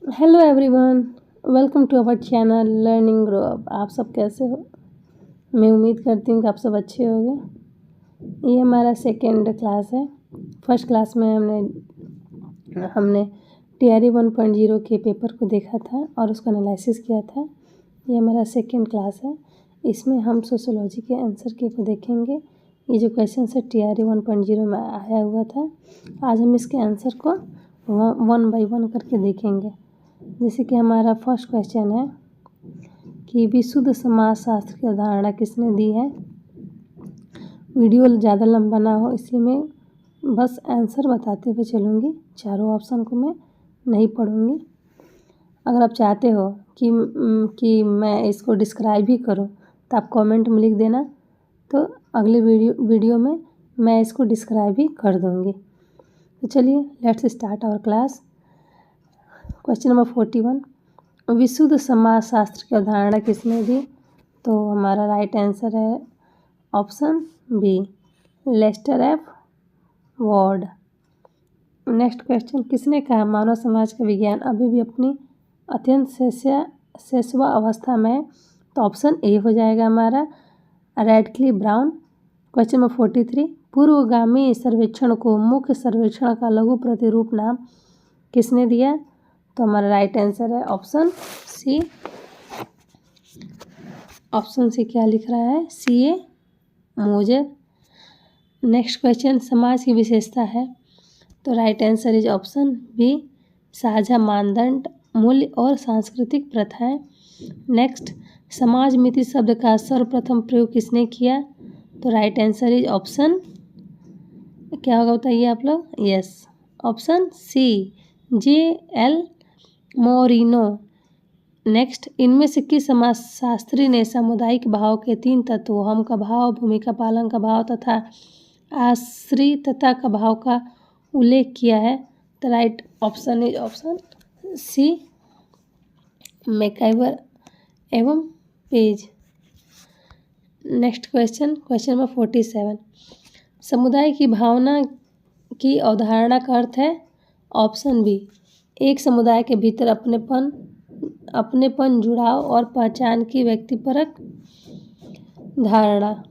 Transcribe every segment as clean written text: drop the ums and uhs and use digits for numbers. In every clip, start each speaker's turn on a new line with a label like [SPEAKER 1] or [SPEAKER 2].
[SPEAKER 1] Hello everyone, welcome to our channel learning grow up. आप सब कैसे हो? मैं उम्मीद करती हूँ कि आप सब अच्छे होंगे। ये हमारा सेकेंड क्लास है। फर्स्ट क्लास में हमने टीआरई 1.0 के पेपर को देखा था और उसका एनालिसिस किया था। ये हमारा सेकेंड क्लास है। इसमें हम सोशियोलॉजी के आंसर के को देखेंगे। ये जो क्वेश्चन है टीआरई 1.0 में आया हुआ था। आज हम इसके आंसर को वन बाय वन करके देखेंगे। जैसे कि हमारा फर्स्ट क्वेश्चन है कि विशुद्ध समाजशास्त्र की अवधारणा किसने दी है। वीडियो ज़्यादा लंबा ना हो इसलिए मैं बस आंसर बताते हुए चलूँगी। चारों ऑप्शन को मैं नहीं पढ़ूँगी। अगर आप चाहते हो कि मैं इसको डिस्क्राइब भी करूँ तो आप कमेंट में लिख देना, तो अगले वीडियो में मैं इसको डिस्क्राइब भी कर दूँगी। तो चलिए let's start our class. Question number 41, विशुद्ध समाजशास्त्र की अवधारणा किसने दी? तो हमारा राइट आंसर है option B, Lester F Ward. Next question, किसने कहा मानव समाज का विज्ञान अभी भी अपनी अत्यंत शैशव अवस्था में है? तो ऑप्शन ए हो जाएगा हमारा, रैडक्लिफ ब्राउन। क्वेश्चन नंबर 43, पूर्वगामी सर्वेक्षण को मुख्य सर्वेक्षण का लघु प्रतिरूप नाम किसने दिया? तो हमारा राइट आंसर है ऑप्शन सी। ऑप्शन सी क्या लिख रहा है? सी ए मोजर। नेक्स्ट क्वेश्चन, समाज की विशेषता है। तो right answer is option B, साझा मानदंड, मूल्य और सांस्कृतिक प्रथाएं। नेक्स्ट, समाजमिति शब्द का सर्वप्रथम प्रयोग किसने किया? तो राइट आंसर इज ऑप्शन, क्या होगा बताइए आप लोग? Yes, option C, J L. Moreno. Next, इनमें से किस समाजशास्त्री ने सामुदायिक भाव के 3 तत्वों हम का भाव, भूमिका पालन का भाव तथा आश्रितता का भाव का उल्लेख किया है? तो right option is option C, MacIver एवं Page. Next question, question number 47, समुदाय की भावना की अवधारणा का अर्थ है? ऑप्शन बी, एक समुदाय के भीतर अपनेपन, जुड़ाव और पहचान की व्यक्तिपरक धारणा।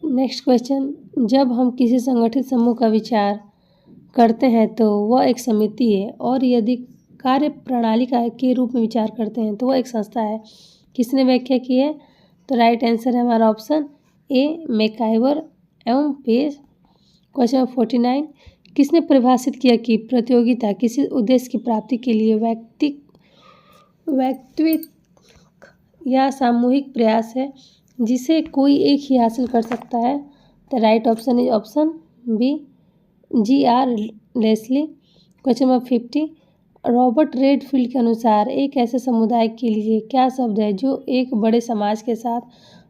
[SPEAKER 1] नेक्स्ट क्वेश्चन, जब हम किसी संगठित समूह का विचार करते हैं तो वह एक समिति है, और यदि कार्य प्रणाली के रूप में विचार करते हैं तो वह एक संस्था है। किसने व्याख्या की है? तो राइट आंसर है हमारा ऑप्शन ए, मैकआइवर एवं पेज। क्वेश्चन नंबर 49, किसने परिभाषित किया कि प्रतियोगिता किसी उद्देश्य की प्राप्ति के लिए व्यक्तिगत या सामूहिक प्रयास है जिसे कोई एक ही हासिल कर सकता है? तो right option is option B, G R. Leslie. Question number 50, Robert Redfield के अनुसार एक ऐसे समुदाय के लिए क्या शब्द है जो एक बड़े समाज के साथ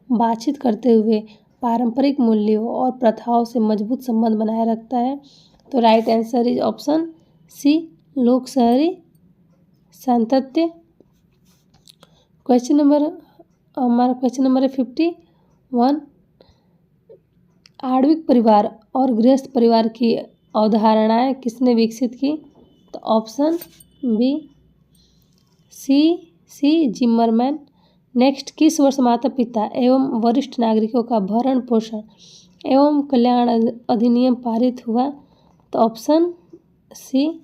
[SPEAKER 1] बातचीत करते हुए पारंपरिक मूल्यों और प्रथाओं से मजबूत संबंध बनाए रखता है? तो right answer is option C, लोक शहरी सातत्य। क्वेश्चन नंबर 51, आणविक परिवार और गृहस्थ परिवार की अवधारणाएं किसने विकसित की? तो ऑप्शन बी, सी जिम्मरमैन। नेक्स्ट, किस वर्ष माता पिता एवं वरिष्ठ नागरिकों का भरण पोषण एवं कल्याण अधिनियम पारित हुआ? तो ऑप्शन सी,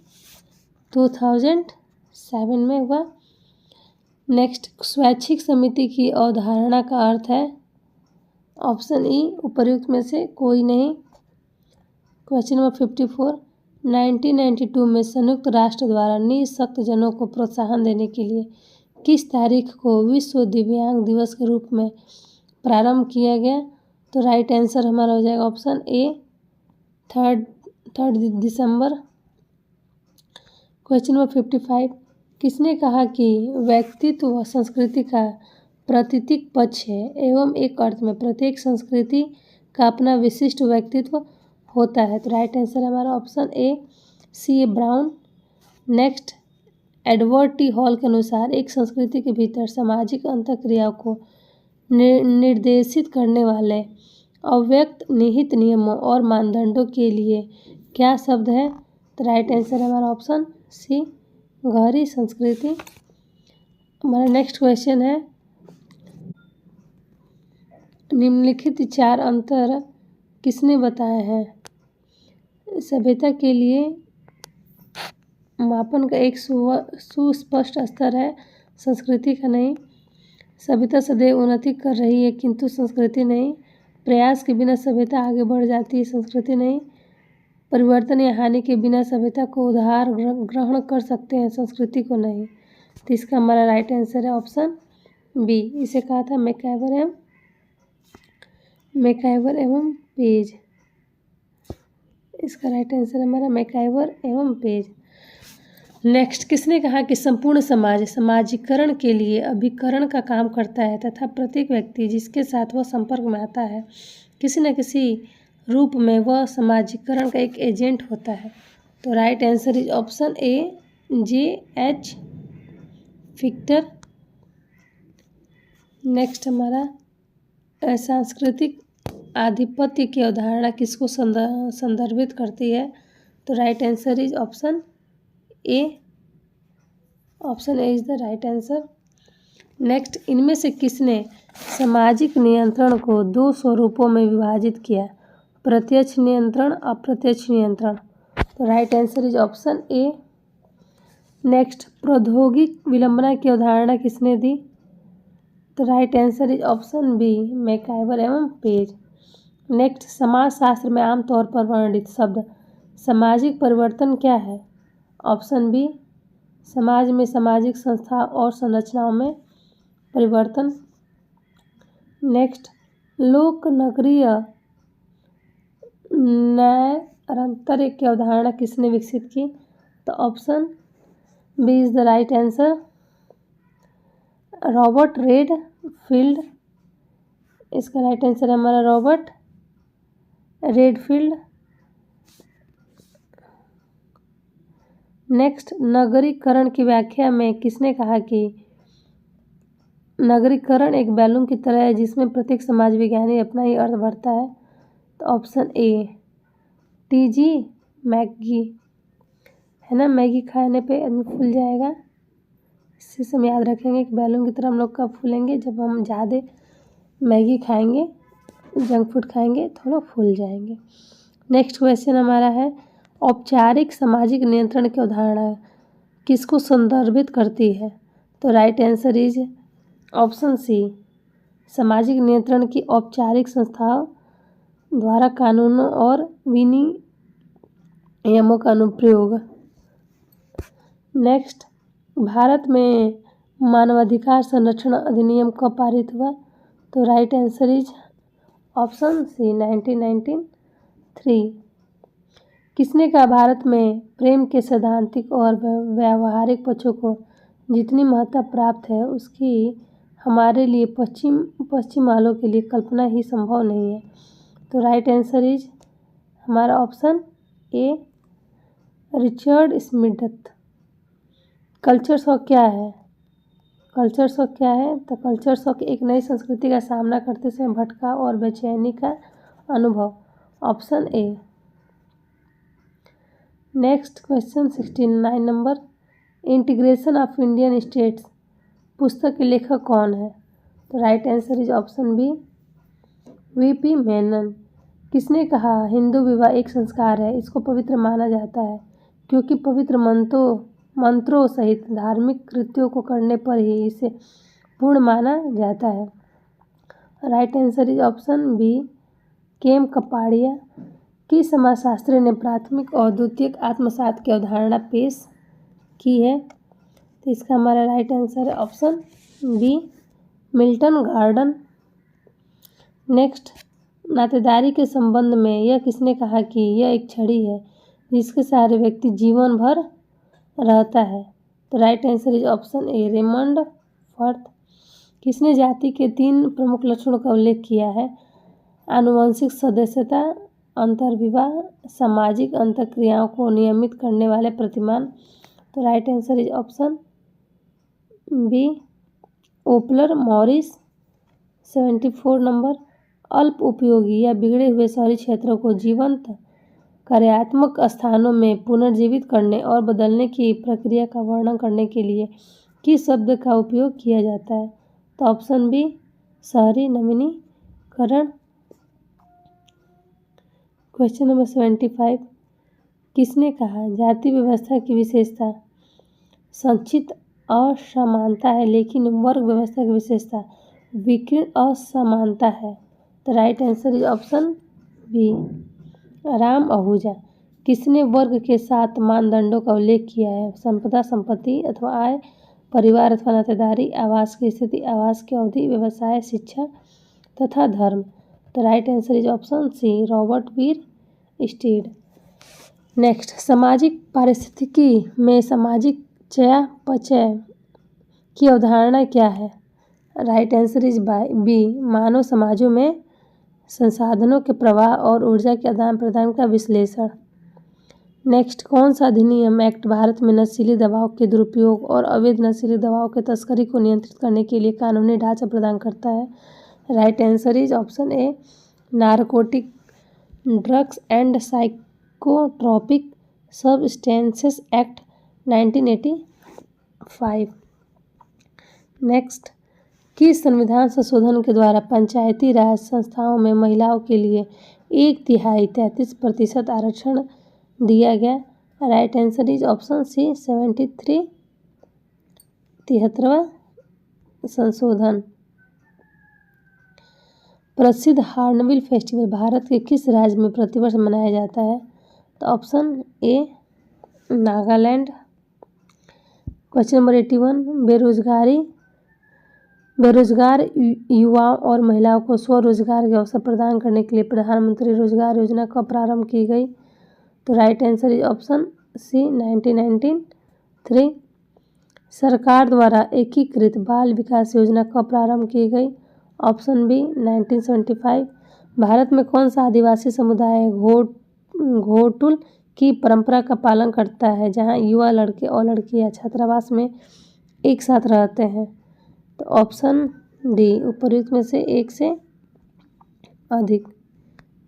[SPEAKER 1] 2007 में हुआ। नेक्स्ट, स्वैच्छिक समिति की अवधारणा का अर्थ है? ऑप्शन ई, उपर्युक्त में से कोई नहीं। क्वेश्चन नंबर 54, 1992 में संयुक्त राष्ट्र द्वारा निःशक्तजनों को प्रोत्साहन देने के लिए किस तारीख को विश्व दिव्यांग दिवस के रूप में प्रारंभ किया गया? तो राइट आंसर हमारा हो जाएगा option A, 3 December. Question number 55, किसने कहा कि व्यक्तित्व संस्कृति का प्रतीक पक्ष है एवं एक अर्थ में प्रत्येक संस्कृति का अपना विशिष्ट व्यक्तित्व होता है? तो राइट आंसर हमारा option A, C Brown. Next, Edward T Hall के अनुसार एक संस्कृति के भीतर सामाजिक अंतःक्रियाओं को निर्देशित करने वाले अव्यक्त निहित नियमों और मानदंडों के लिए क्या शब्द है? तो राइट आंसर है हमारा ऑप्शन सी, गहरी संस्कृति। हमारा नेक्स्ट क्वेश्चन है, निम्नलिखित 4 अंतर किसने बताए हैं? सभ्यता के लिए मापन का एक सुस्पष्ट स्तर है, संस्कृति का नहीं। सभ्यता सदैव उन्नति कर रही है किंतु संस्कृति नहीं। प्रयास के बिना सभ्यता आगे बढ़ जाती है, संस्कृति नहीं। परिवर्तन या हानि के बिना सभ्यता को उधार ग्रहण कर सकते हैं, संस्कृति को नहीं। तो इसका हमारा राइट आंसर है ऑप्शन बी। इसे कहा था मैकआइवर एवं पेज। इसका राइट आंसर हमारा मैकआइवर एवं पेज। नेक्स्ट, किसने कहा कि संपूर्ण समाज समाजीकरण के लिए अभिकरण का काम करता है तथा प्रत्येक व्यक्ति जिसके साथ वह संपर्क में आता है किसी न किसी रूप में वह समाजीकरण का एक एजेंट होता है? तो right answer is option A, J.H. Fichter. Next हमारा सांस्कृतिक आधिपत्य की अवधारणा किसको संदर्भित करती है? तो right answer is option A. Option A is the right answer. Next, इनमें से किसने सामाजिक नियंत्रण को 2 स्वरूपों में विभाजित किया? प्रत्यक्ष नियंत्रण, अप्रत्यक्ष नियंत्रण। तो right answer is option A. Next, प्रौद्योगिक विलंबना की अवधारणा किसने दी? तो right answer is option B, MacIver एवं पेज। नेक्स्ट, समाजशास्त्र में आमतौर पर वर्णित शब्द सामाजिक परिवर्तन क्या है? ऑप्शन बी, समाज में सामाजिक संस्था और संरचनाओं में परिवर्तन। नेक्स्ट, लोक नगरीय न्यायारंतर की अवधारणा किसने विकसित की? तो option B is the right answer, Robert Redfield. इसका राइट आंसर है हमारा रॉबर्ट रेडफील्ड। नेक्स्ट, नगरीकरण की व्याख्या में किसने कहा कि नगरीकरण एक बैलून की तरह है जिसमें प्रत्येक समाज विज्ञानी अपना ही अर्थ भरता है? तो ऑप्शन ए, T.G. मैगी है ना। मैगी खाने पे आदमी फूल जाएगा, इससे हम याद रखेंगे कि बैलून की तरह हम लोग कब फूलेंगे? जब हम ज़्यादा मैगी खाएंगे, जंक फूड खाएंगे तो हम लोग फूल जाएंगे। नेक्स्ट क्वेश्चन हमारा है, औपचारिक सामाजिक नियंत्रण की अवधारणा किसको संदर्भित करती है? तो right answer is option C, सामाजिक नियंत्रण की औपचारिक संस्थाओं द्वारा कानूनों और विनियमों का अनुप्रयोग। नेक्स्ट, भारत में मानवाधिकार संरक्षण अधिनियम कब पारित हुआ? तो right answer is option C, 1993। किसने कहा भारत में प्रेम के सैद्धांतिक और व्यावहारिक पक्षों को जितनी महत्ता प्राप्त है उसकी हमारे लिए पश्चिम वालों के लिए कल्पना ही संभव नहीं है? तो राइट आंसर इज हमारा ऑप्शन ए, रिचर्ड स्मिथ। कल्चर शॉक क्या है? कल्चर शॉक क्या है? तो कल्चर शॉक एक नई संस्कृति का सामना करते समय भटकाव और बेचैनी का अनुभव। Option A. Next question 69 number, integration of Indian states पुस्तक के लेखक कौन है? तो right answer is option B, V.P. Menon. किसने कहा हिंदू विवाह एक संस्कार है, इसको पवित्र माना जाता है क्योंकि पवित्र मंत्रों सहित धार्मिक कृत्यों को करने पर ही इसे पूर्ण माना जाता है? Right answer is option B, K M Kapadia. किस समाजशास्त्री ने प्राथमिक और द्वितीयक आत्मसात की अवधारणा पेश की है? तो इसका हमारा राइट आंसर है option B, Milton Gordon. Next, नातेदारी के संबंध में यह किसने कहा कि यह एक छड़ी है जिसके सहारे व्यक्ति जीवन भर रहता है? तो right answer is option A, Raymond Firth. किसने जाति के 3 प्रमुख लक्षणों का उल्लेख किया है? आनुवंशिक सदस्यता, अंतर्विवाह, सामाजिक अंतःक्रियाओं को नियमित करने वाले प्रतिमान। तो right answer is option B, Opler Morris. 74 number, अल्प उपयोगी या बिगड़े हुए शहरी क्षेत्रों को जीवंत कार्यात्मक स्थानों में पुनर्जीवित करने और बदलने की प्रक्रिया का वर्णन करने के लिए किस शब्द का उपयोग किया जाता है? तो ऑप्शन बी शहरी नवीनीकरण। क्वेश्चन नंबर 75, किसने कहा जाति व्यवस्था की विशेषता संचित असमानता है, लेकिन वर्ग व्यवस्था की विशेषता विकीर्ण असमानता है? तो right answer is option B Ram Ahuja. किसने वर्ग के 7 मानदंडों का उल्लेख किया है? संपदा, संपत्ति अथवा आय, परिवार अथवा नातेदारी, आवास की स्थिति, आवास की अवधि, व्यवसाय, शिक्षा तथा धर्म। तो right answer is option C Robert Bierstedt. Next, सामाजिक पारिस्थितिकी में सामाजिक चयापचय की अवधारणा क्या है? राइट आंसर इज बी मानव समाजों में संसाधनों के प्रवाह और ऊर्जा के आदान प्रदान का विश्लेषण। नेक्स्ट, कौन सा अधिनियम एक्ट भारत में नशीली दवाओं के दुरुपयोग और अवैध नशीली दवाओं के तस्करी को नियंत्रित करने के लिए कानूनी ढांचा प्रदान करता है? Right answer is option A narcotic drugs and psychotropic substances act 1985। Next, किस संविधान संशोधन के द्वारा पंचायती राज संस्थाओं में महिलाओं के लिए 1/3 33% आरक्षण दिया गया? Right answer is option C 73 73वां संशोधन। प्रसिद्ध हार्नबिल फेस्टिवल भारत के किस राज्य में प्रतिवर्ष मनाया जाता है? तो ऑप्शन ए नागालैंड। क्वेश्चन नंबर 81, बेरोजगार युवाओं और महिलाओं को स्वरोजगार के अवसर प्रदान करने के लिए प्रधानमंत्री रोजगार योजना कब प्रारंभ की गई? तो right answer is option C 1993। सरकार द्वारा एकीकृत बाल विकास योजना कब प्रारंभ की गई? Option B 1975। भारत में कौन सा आदिवासी समुदाय घोटुल की परंपरा का पालन करता है, जहां युवा लड़के और लड़कियां छात्रावास में एक साथ रहते हैं? तो ऑप्शन डी उपर्युक्त में से एक से अधिक।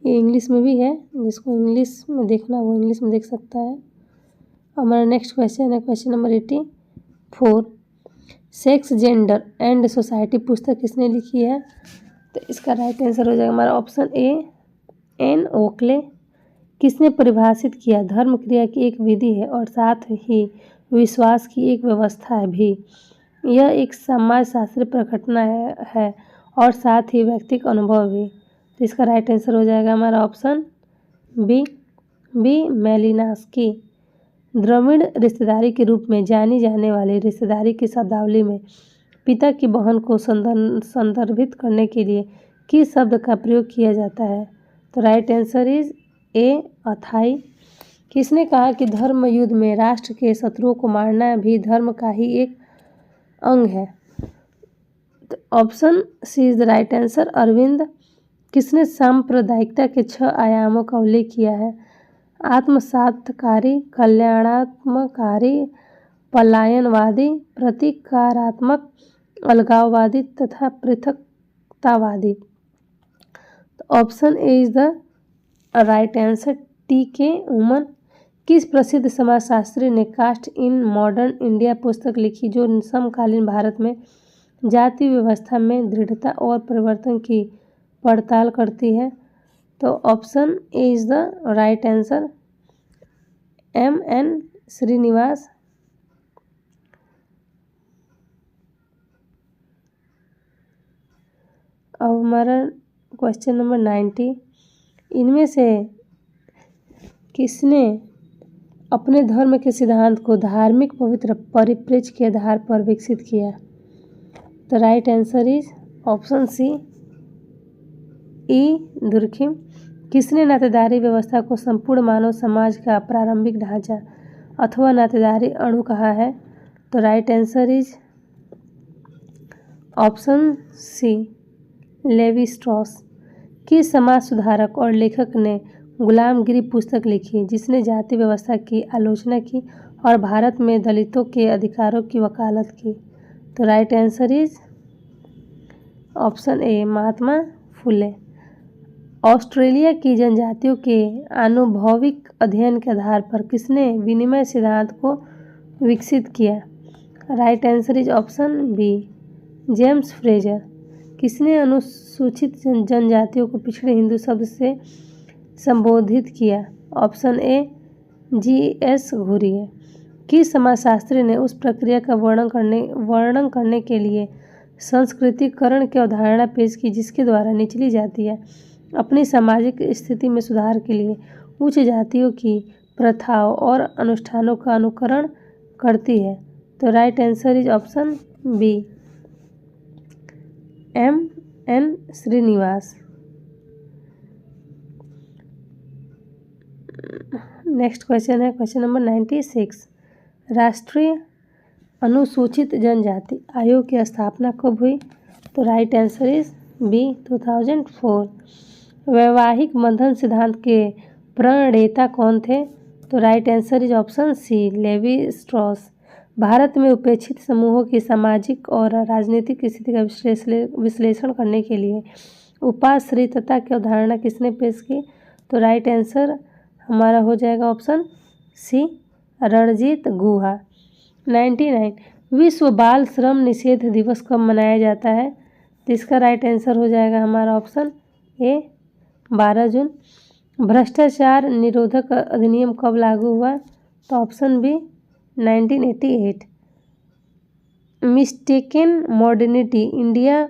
[SPEAKER 1] ये इंग्लिश में भी है, जिसको इंग्लिश में देखना वो इंग्लिश में देख सकता है। हमारा नेक्स्ट क्वेश्चन है question number 84, sex, gender and society पुस्तक किसने लिखी है? तो इसका राइट आंसर हो जाएगा हमारा ऑप्शन ए एन ओकले। किसने परिभाषित किया धर्म क्रिया की एक विधि है और साथ ही विश्वास की एक व्यवस्था है भी? यह एक समाजशास्त्रीय प्रकटना है और साथ ही व्यक्तिगत अनुभव भी। तो इसका राइट आंसर हो जाएगा हमारा ऑप्शन बी मेलिनास्की। द्रविड़ रिश्तेदारी के रूप में जानी जाने वाली रिश्तेदारी की शब्दावली में पिता की बहन को संदर्भित करने के लिए किस शब्द का प्रयोग किया जाता है? तो राइट आंसर इज ए अथाई। किसने कहा कि धर्म युद्ध में राष्ट्र के शत्रुओं को मारना भी धर्म का ही एक अंग है? तो option C is the right answer Arvind. किसने सांप्रदायिकता के 6 आयामों का उल्लेख किया है? आत्मसातकारी, कल्याणात्मकारी, पलायनवादी, प्रतिकारात्मक, अलगाववादी तथा पृथकतावादी। तो option A is the right answer T के उमन। किस प्रसिद्ध समाजशास्त्री ने कास्ट इन मॉडर्न इंडिया पुस्तक लिखी जो समकालीन भारत में जाति व्यवस्था में दृढ़ता और परिवर्तन की पड़ताल करती है? तो option A is the right answer M.N. Srinivas. अब हमारा क्वेश्चन नंबर 90, इनमें से किसने अपने धर्म के सिद्धांत को धार्मिक पवित्र परिप्रेक्ष्य के आधार पर विकसित किया? तो right answer is option C E Durkheim. किसने नातेदारी व्यवस्था को संपूर्ण मानव समाज का प्रारंभिक ढांचा अथवा नातेदारी अणु कहा है? तो right answer is option C Levi Strauss. किस समाज सुधारक और लेखक ने गुलामगिरी पुस्तक लिखी जिसने जाति व्यवस्था की आलोचना की और भारत में दलितों के अधिकारों की वकालत की? तो right answer is option A Mahatma Phule. Australia की जनजातियों के आनुभविक अध्ययन के आधार पर किसने विनिमय सिद्धांत को विकसित किया? Right answer is option B, James Frazer. किसने अनुसूचित जनजातियों को पिछड़े हिंदू शब्द से संबोधित किया? Option A, G S. घुरिए। किस समाजशास्त्री ने उस प्रक्रिया का वर्णन करने के लिए संस्कृतिकरण की अवधारणा पेश की जिसके द्वारा निचली जातियाँ अपनी सामाजिक स्थिति में सुधार के लिए उच्च जातियों की प्रथाओं और अनुष्ठानों का अनुकरण करती है? तो right answer is option B, M.N. Srinivas. Next question है क्वेश्चन नंबर 96। राष्ट्रीय अनुसूचित जनजाति आयोग की स्थापना कब हुई? तो राइट आंसर इज बी, 2004। वैवाहिक बंधन सिद्धांत के प्रणेता कौन थे? तो right answer is option C, Levi Strauss. भारत में उपेक्षित समूहों की सामाजिक और राजनीतिक स्थिति का विश्लेषण करने के लिए उपाश्रितता की अवधारणा किसने पेश की? तो राइट आंसर हमारा हो जाएगा ऑप्शन सी, रणजीत गुहा। 99। विश्व बाल श्रम निषेध दिवस कब मनाया जाता है? तो इसका राइट आंसर हो जाएगा हमारा ऑप्शन ए, 12 जून। भ्रष्टाचार निरोधक अधिनियम कब लागू हुआ? तो option B, 1988। Mistaken modernity India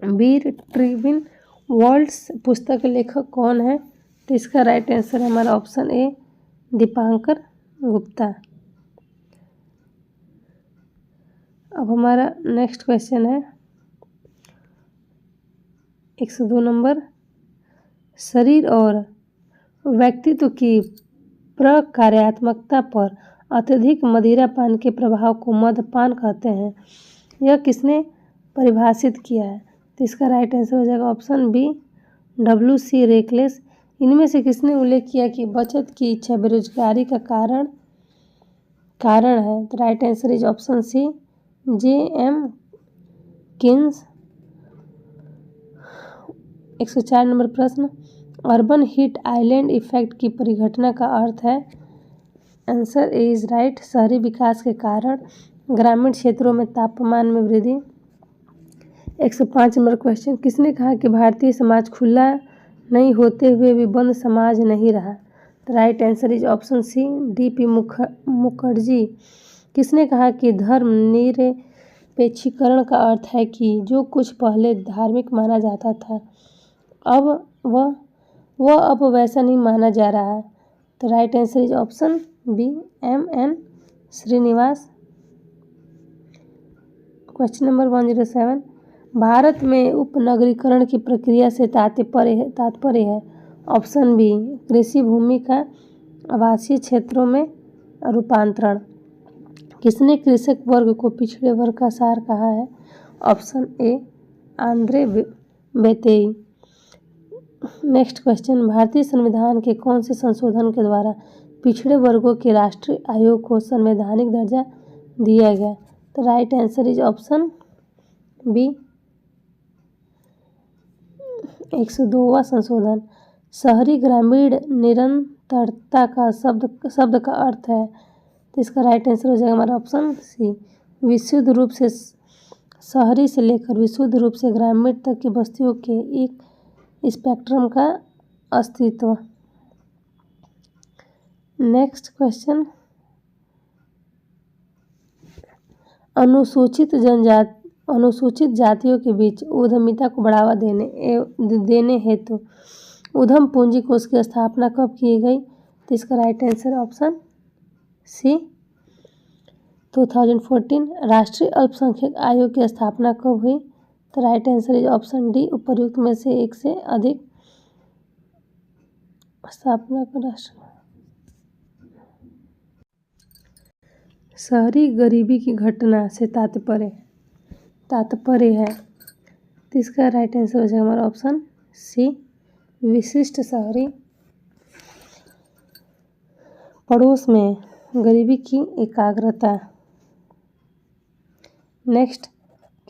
[SPEAKER 1] बीर ट्रिबिन वर्ल्ड्स पुस्तक के लेखक कौन है? तो इसका राइट आंसर हमारा ऑप्शन ए, दीपांकर गुप्ता। अब हमारा नेक्स्ट क्वेश्चन है 102 नंबर। शरीर और व्यक्तित्व की प्रकार्यात्मकता पर अत्यधिक मदिरापान के प्रभाव को मद्यपान कहते हैं। यह किसने परिभाषित किया है? तो इसका राइट आंसर हो जाएगा ऑप्शन बी, W.C. रेकलेस। इनमें से किसने उल्लेख किया कि बचत की इच्छा बेरोजगारी का कारण है? तो right answer is option C, J.M. Keynes. 104 number प्रश्न। अर्बन हीट आइलैंड इफेक्ट की परिघटना का अर्थ है? आंसर ए इज राइट, शहरी विकास के कारण ग्रामीण क्षेत्रों में तापमान में वृद्धि। 105 नंबर क्वेश्चन। किसने कहा कि भारतीय समाज खुला नहीं होते हुए भी बंद समाज नहीं रहा? तो right answer is option C, D.P. Mukherjee. किसने कहा कि धर्म निरपेक्षीकरण का अर्थ है कि जो कुछ पहले धार्मिक माना जाता था अब वह अब वैसा नहीं माना जा रहा है? तो right answer is option B, M.N. Srinivas. Question number 107। भारत में उपनगरीकरण की प्रक्रिया से तात्पर्य है? ऑप्शन बी, कृषि भूमि का आवासीय क्षेत्रों में रूपांतरण। किसने कृषक वर्ग को पिछड़े वर्ग का सार कहा है? Option A, Andre Beteille. Next question. भारतीय संविधान के कौन से संशोधन के द्वारा पिछड़े वर्गों के राष्ट्रीय आयोग को संवैधानिक दर्जा दिया गया? तो right answer is option B, 102वां संशोधन। शहरी ग्रामीण निरंतरता का शब्द का अर्थ है? तो इसका राइट आंसर हो जाएगा हमारा ऑप्शन सी, विशुद्ध रूप से शहरी से लेकर विशुद्ध रूप से ग्रामीण तक की बस्तियों के एक स्पेक्ट्रम का अस्तित्व। Next question. अनुसूचित जातियों के बीच उद्यमिता को बढ़ावा देने हेतु उद्यम पूंजी कोष की स्थापना कब की गई? तो इसका राइट आंसर ऑप्शन सी, 2014। राष्ट्रीय अल्पसंख्यक आयोग की स्थापना कब हुई? तो right answer is option D, उपर्युक्त में से एक से अधिक स्थापना का राष्ट्र। शहरी गरीबी की घटना से तात्पर्य है? तो इसका राइट आंसर हो जाएगा हमारा ऑप्शन सी, विशिष्ट शहरी पड़ोस में गरीबी की एकाग्रता। नेक्स्ट।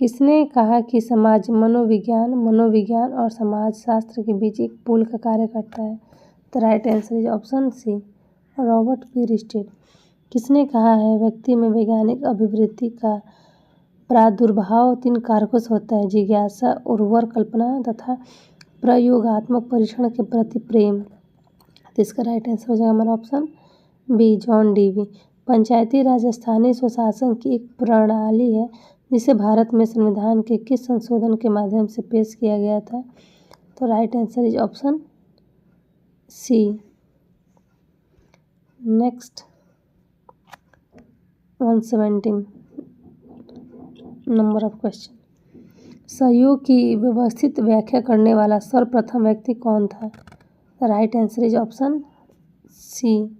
[SPEAKER 1] किसने कहा कि समाज मनोविज्ञान और समाजशास्त्र के बीच एक पुल का कार्य करता है? तो right answer is option C, Robert पीरिस्टेड। किसने कहा है व्यक्ति में वैज्ञानिक अभिवृत्ति का प्रादुर्भाव 3 कारकों से होता है? जिज्ञासा, उर्वर कल्पना तथा प्रयोगात्मक परीक्षण के प्रति प्रेम। तो इसका राइट आंसर हो जाएगा हमारा ऑप्शन बी, जॉन डीवी। पंचायती राज स्थानीय स्वशासन की एक प्रणाली है जिसे भारत में संविधान के किस संशोधन के माध्यम से पेश किया गया था? तो right answer is option C. Next 117 number of question. सहयोग की व्यवस्थित व्याख्या करने वाला सर्वप्रथम व्यक्ति कौन था? Right answer is option C,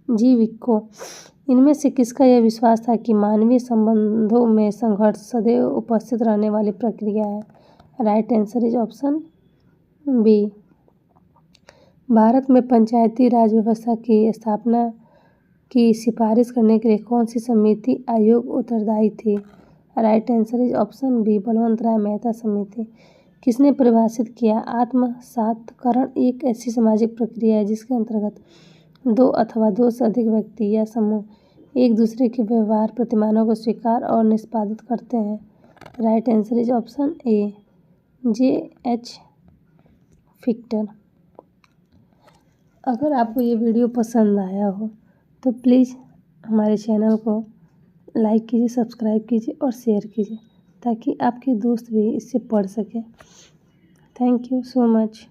[SPEAKER 1] G Vico. इनमें से किसका यह विश्वास था कि मानवीय संबंधों में संघर्ष सदैव उपस्थित रहने वाली प्रक्रिया है? Right answer is option B. भारत में पंचायती राज व्यवस्था की स्थापना की सिफारिश करने के लिए कौन सी समिति आयोग उत्तरदायी थी? Right answer is option B, Balwant Rai Mehta समिति। किसने परिभाषित किया आत्मसातकरण एक ऐसी सामाजिक प्रक्रिया है जिसके अंतर्गत 2 अथवा 2 से अधिक व्यक्ति या समूह एक दूसरे के व्यवहार प्रतिमानों को स्वीकार और निष्पादित करते हैं? Right answer is option A, J H. Fichter. अगर आपको ये वीडियो पसंद आया हो तो प्लीज़ हमारे चैनल को लाइक कीजिए, सब्सक्राइब कीजिए और शेयर कीजिए ताकि आपके दोस्त भी इससे पढ़ सकें। Thank you so much.